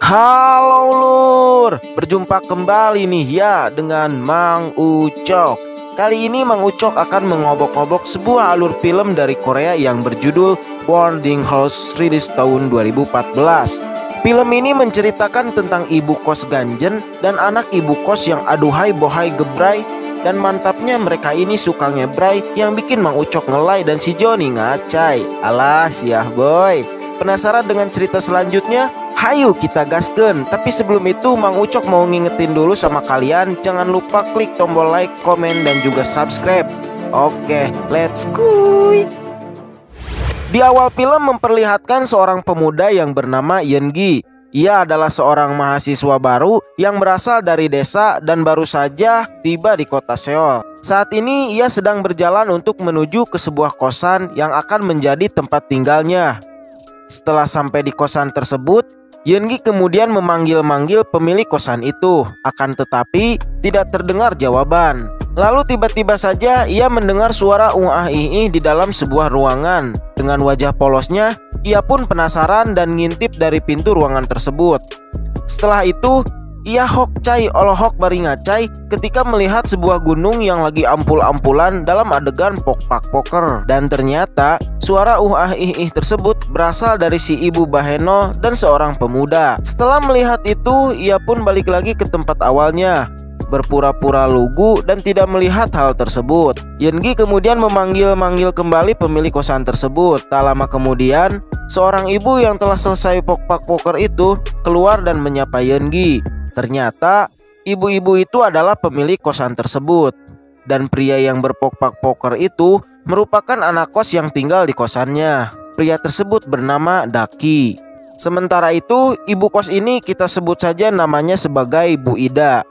Halo Lur, berjumpa kembali nih ya dengan Mang Ucok. Kali ini Mang Ucok akan mengobok-obok sebuah alur film dari Korea yang berjudul Boarding House, rilis tahun 2014. Film ini menceritakan tentang ibu kos ganjen dan anak ibu kos yang aduhai bohai gebrai. Dan mantapnya mereka ini suka ngebrai yang bikin Mang Ucok ngelai dan si Joni ngacai. Alah siah boy. Penasaran dengan cerita selanjutnya? Hayu kita gasken. Tapi sebelum itu Mang Ucok mau ngingetin dulu sama kalian, jangan lupa klik tombol like, komen, dan juga subscribe. Oke, let's go. Di awal film memperlihatkan seorang pemuda yang bernama Yeongi. Ia adalah seorang mahasiswa baru yang berasal dari desa dan baru saja tiba di kota Seoul. Saat ini ia sedang berjalan untuk menuju ke sebuah kosan yang akan menjadi tempat tinggalnya. Setelah sampai di kosan tersebut, Yeongi kemudian memanggil-manggil pemilik kosan itu. Akan tetapi tidak terdengar jawaban. Lalu tiba-tiba saja ia mendengar suara ih di dalam sebuah ruangan. Dengan wajah polosnya, ia pun penasaran dan ngintip dari pintu ruangan tersebut. Setelah itu, ia hokcai olohok bari ngacai ketika melihat sebuah gunung yang lagi ampul-ampulan dalam adegan pokpak poker. Dan ternyata suara ih tersebut berasal dari si ibu Baheno dan seorang pemuda. Setelah melihat itu, ia pun balik lagi ke tempat awalnya, berpura-pura lugu dan tidak melihat hal tersebut. Yeongi kemudian memanggil-manggil kembali pemilik kosan tersebut. Tak lama kemudian, seorang ibu yang telah selesai pokpak poker itu keluar dan menyapa Yeongi. Ternyata ibu-ibu itu adalah pemilik kosan tersebut. Dan pria yang berpokpak poker itu merupakan anak kos yang tinggal di kosannya. Pria tersebut bernama Daki. Sementara itu, ibu kos ini kita sebut saja namanya sebagai Bu Ida.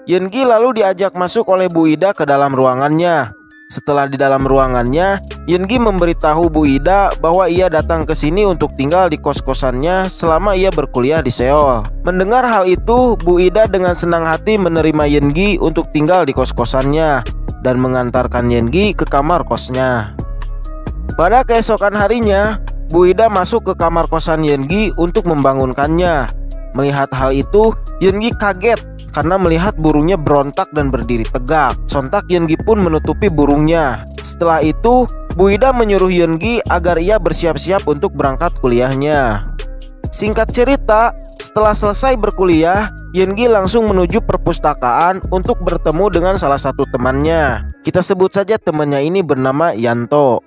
Yeongi lalu diajak masuk oleh Bu Ida ke dalam ruangannya. Setelah di dalam ruangannya, Yeongi memberitahu Bu Ida bahwa ia datang ke sini untuk tinggal di kos-kosannya selama ia berkuliah di Seoul. Mendengar hal itu, Bu Ida dengan senang hati menerima Yeongi untuk tinggal di kos-kosannya dan mengantarkan Yeongi ke kamar kosnya. Pada keesokan harinya, Bu Ida masuk ke kamar kosan Yeongi untuk membangunkannya. Melihat hal itu, Yeongi kaget karena melihat burungnya berontak dan berdiri tegak. Sontak Yeongi pun menutupi burungnya. Setelah itu, Bu Ida menyuruh Yeongi agar ia bersiap-siap untuk berangkat kuliahnya. Singkat cerita, setelah selesai berkuliah, Yeongi langsung menuju perpustakaan untuk bertemu dengan salah satu temannya. Kita sebut saja temannya ini bernama Yanto.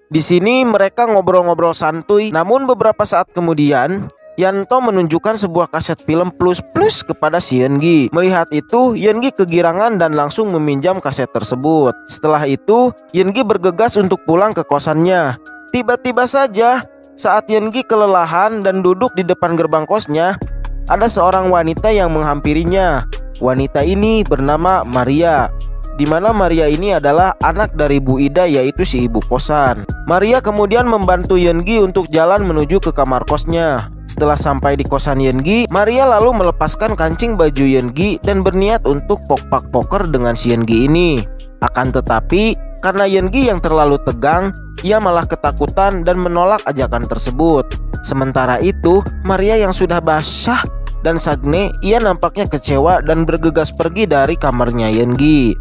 Di sini mereka ngobrol-ngobrol santuy. Namun beberapa saat kemudian, Yanto menunjukkan sebuah kaset film plus kepada si Yeongi. Melihat itu, Yeongi kegirangan dan langsung meminjam kaset tersebut. Setelah itu, Yeongi bergegas untuk pulang ke kosannya. Tiba-tiba saja, saat Yeongi kelelahan dan duduk di depan gerbang kosnya, ada seorang wanita yang menghampirinya. Wanita ini bernama Maria, di mana Maria ini adalah anak dari Bu Ida, yaitu si ibu kosan. Maria kemudian membantu Yeongi untuk jalan menuju ke kamar kosnya. Setelah sampai di kosan Yeongi, Maria lalu melepaskan kancing baju Yeongi dan berniat untuk pokpak poker dengan si Yeongi ini. Akan tetapi, karena Yeongi yang terlalu tegang, ia malah ketakutan dan menolak ajakan tersebut. Sementara itu, Maria yang sudah basah dan sagne, ia nampaknya kecewa dan bergegas pergi dari kamarnya Yeongi.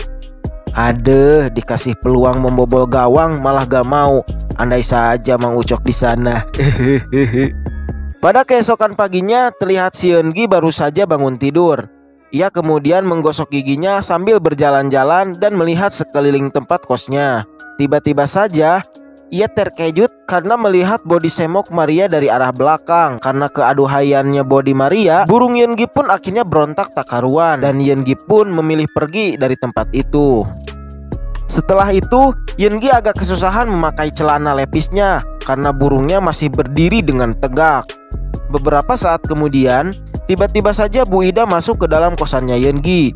Aduh, dikasih peluang membobol gawang malah gak mau. Andai saja Mang Ucok di sana. Pada keesokan paginya, terlihat si Yeongi baru saja bangun tidur. Ia kemudian menggosok giginya sambil berjalan-jalan dan melihat sekeliling tempat kosnya. Tiba-tiba saja, ia terkejut karena melihat body semok Maria dari arah belakang. Karena keaduhaiannya body Maria, burung Yeongi pun akhirnya berontak tak karuan. Dan Yeongi pun memilih pergi dari tempat itu. Setelah itu, Yeongi agak kesusahan memakai celana lepisnya karena burungnya masih berdiri dengan tegak. Beberapa saat kemudian, tiba-tiba saja Bu Ida masuk ke dalam kosannya Yeongi.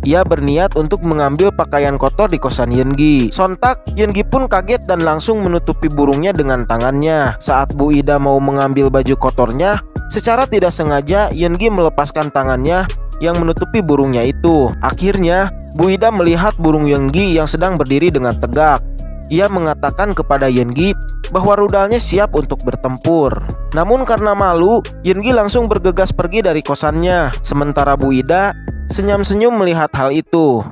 Ia berniat untuk mengambil pakaian kotor di kosan Yeongi. Sontak, Yeongi pun kaget dan langsung menutupi burungnya dengan tangannya. Saat Bu Ida mau mengambil baju kotornya, secara tidak sengaja Yeongi melepaskan tangannya yang menutupi burungnya itu. Akhirnya, Bu Ida melihat burung Yeongi yang sedang berdiri dengan tegak. Ia mengatakan kepada Yeongi bahwa rudalnya siap untuk bertempur. Namun karena malu, Yeon-gi langsung bergegas pergi dari kosannya. Sementara Bu Ida senyum-senyum melihat hal itu.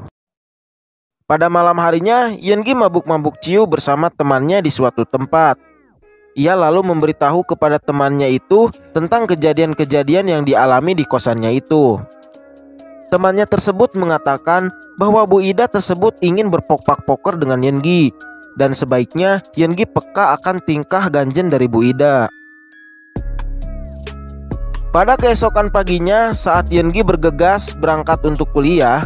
Pada malam harinya, Yeon-gi mabuk-mabuk ciu bersama temannya di suatu tempat. Ia lalu memberitahu kepada temannya itu tentang kejadian-kejadian yang dialami di kosannya itu. Temannya tersebut mengatakan bahwa Bu Ida tersebut ingin berpokpak poker dengan Yeon-gi, dan sebaiknya Yeon-gi peka akan tingkah ganjen dari Bu Ida. Pada keesokan paginya, saat Yeon-gi bergegas berangkat untuk kuliah,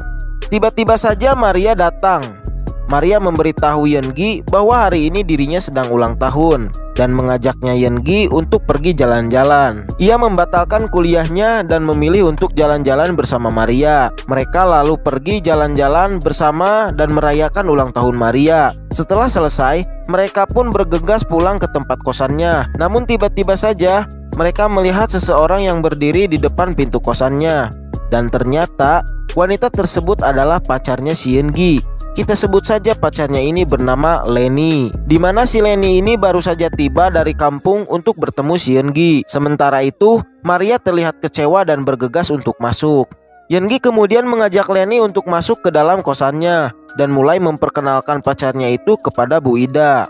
tiba-tiba saja Maria datang. Maria memberitahu Yeon-gi bahwa hari ini dirinya sedang ulang tahun dan mengajaknya Yeon-gi untuk pergi jalan-jalan. Ia membatalkan kuliahnya dan memilih untuk jalan-jalan bersama Maria. Mereka lalu pergi jalan-jalan bersama dan merayakan ulang tahun Maria. Setelah selesai, mereka pun bergegas pulang ke tempat kosannya. Namun tiba-tiba saja mereka melihat seseorang yang berdiri di depan pintu kosannya. Dan ternyata wanita tersebut adalah pacarnya si Yeon-gi. Kita sebut saja pacarnya ini bernama Leni. Dimana si Leni ini baru saja tiba dari kampung untuk bertemu si Yeon-gi. Sementara itu, Maria terlihat kecewa dan bergegas untuk masuk. Yeon-gi kemudian mengajak Leni untuk masuk ke dalam kosannya dan mulai memperkenalkan pacarnya itu kepada Bu Ida.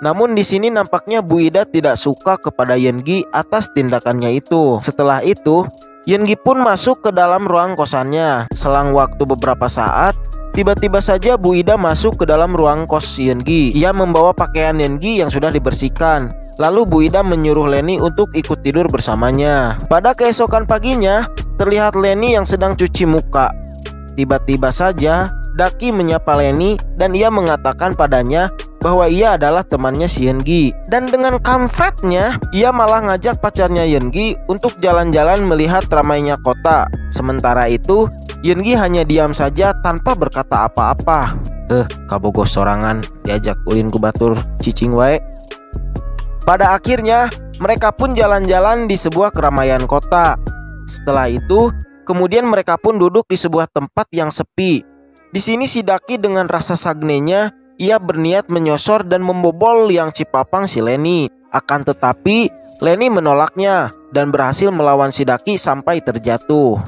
Namun di sini nampaknya Bu Ida tidak suka kepada Yeon-gi atas tindakannya itu. Setelah itu, Yeon-gi pun masuk ke dalam ruang kosannya. Selang waktu beberapa saat, tiba-tiba saja Bu Ida masuk ke dalam ruang kos Yeon-gi. Ia membawa pakaian Yeon-gi yang sudah dibersihkan. Lalu Bu Ida menyuruh Leni untuk ikut tidur bersamanya. Pada keesokan paginya, terlihat Leni yang sedang cuci muka. Tiba-tiba saja Daki menyapa Leni dan ia mengatakan padanya bahwa ia adalah temannya si Yeon-gi. Dan dengan kampretnya, ia malah ngajak pacarnya Yeon-gi untuk jalan-jalan melihat ramainya kota. Sementara itu, Yeon-gi hanya diam saja tanpa berkata apa-apa. Kabogos sorangan diajak ulin ku batur cicing wae. Pada akhirnya, mereka pun jalan-jalan di sebuah keramaian kota. Setelah itu, kemudian mereka pun duduk di sebuah tempat yang sepi. Di sini si Daki dengan rasa sagnenya, ia berniat menyosor dan membobol yang Cipapang si Leni. Akan tetapi, Leni menolaknya dan berhasil melawan si Daki sampai terjatuh.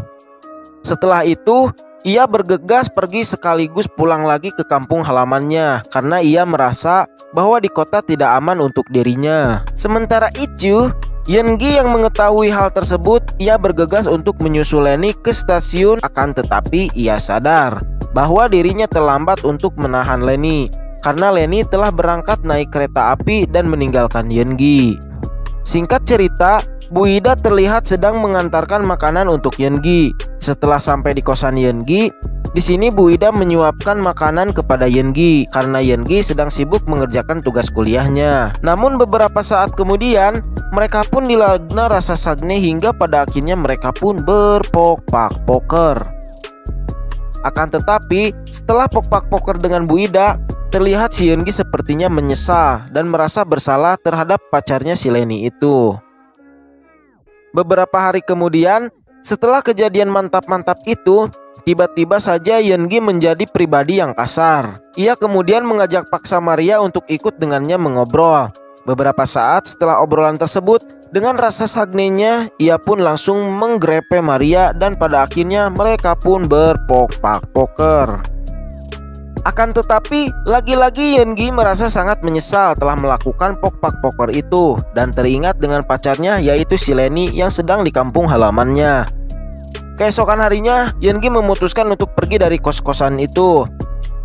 Setelah itu, ia bergegas pergi sekaligus pulang lagi ke kampung halamannya karena ia merasa bahwa di kota tidak aman untuk dirinya. Sementara itu, Yeon-gi yang mengetahui hal tersebut, ia bergegas untuk menyusul Leni ke stasiun. Akan tetapi ia sadar bahwa dirinya terlambat untuk menahan Leni karena Leni telah berangkat naik kereta api dan meninggalkan Yeon-gi. Singkat cerita, Bu Ida terlihat sedang mengantarkan makanan untuk Yeon-gi. Setelah sampai di kosan Yeon-gi, di sini Bu Ida menyuapkan makanan kepada Yeon-gi karena Yeon-gi sedang sibuk mengerjakan tugas kuliahnya. Namun beberapa saat kemudian, mereka pun dilanda rasa sagne hingga pada akhirnya mereka pun berpokpak poker. Akan tetapi, setelah pokpak poker dengan Bu Ida, terlihat si Yeon-gi sepertinya menyesal dan merasa bersalah terhadap pacarnya si Leni itu. Beberapa hari kemudian, setelah kejadian mantap-mantap itu, tiba-tiba saja Yeon-gi menjadi pribadi yang kasar. Ia kemudian mengajak paksa Maria untuk ikut dengannya mengobrol. Beberapa saat setelah obrolan tersebut, dengan rasa sagnenya, ia pun langsung menggrepe Maria dan pada akhirnya mereka pun berpokpak poker. Akan tetapi, lagi-lagi Yeon-gi merasa sangat menyesal telah melakukan pokpak poker itu dan teringat dengan pacarnya yaitu si Leni yang sedang di kampung halamannya. Keesokan harinya, Yeon-gi memutuskan untuk pergi dari kos-kosan itu.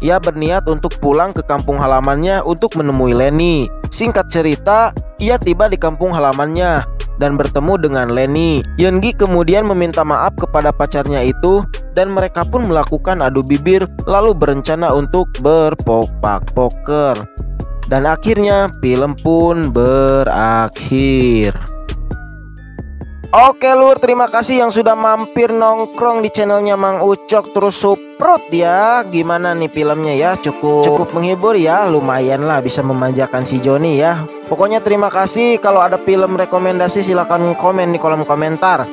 Ia berniat untuk pulang ke kampung halamannya untuk menemui Leni. Singkat cerita, ia tiba di kampung halamannya dan bertemu dengan Leni. Yeon-gi kemudian meminta maaf kepada pacarnya itu dan mereka pun melakukan adu bibir lalu berencana untuk berpokpak poker. Dan akhirnya film pun berakhir. Oke lur, terima kasih yang sudah mampir nongkrong di channelnya Mang Ucok. Terus support ya. Gimana nih filmnya ya? Cukup menghibur ya. Lumayan lah bisa memanjakan si Joni ya. Pokoknya terima kasih. Kalau ada film rekomendasi silahkan komen di kolom komentar.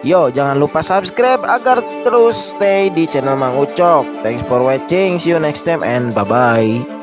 Yo, jangan lupa subscribe agar terus stay di channel Mang Ucok. Thanks for watching. See you next time and bye-bye.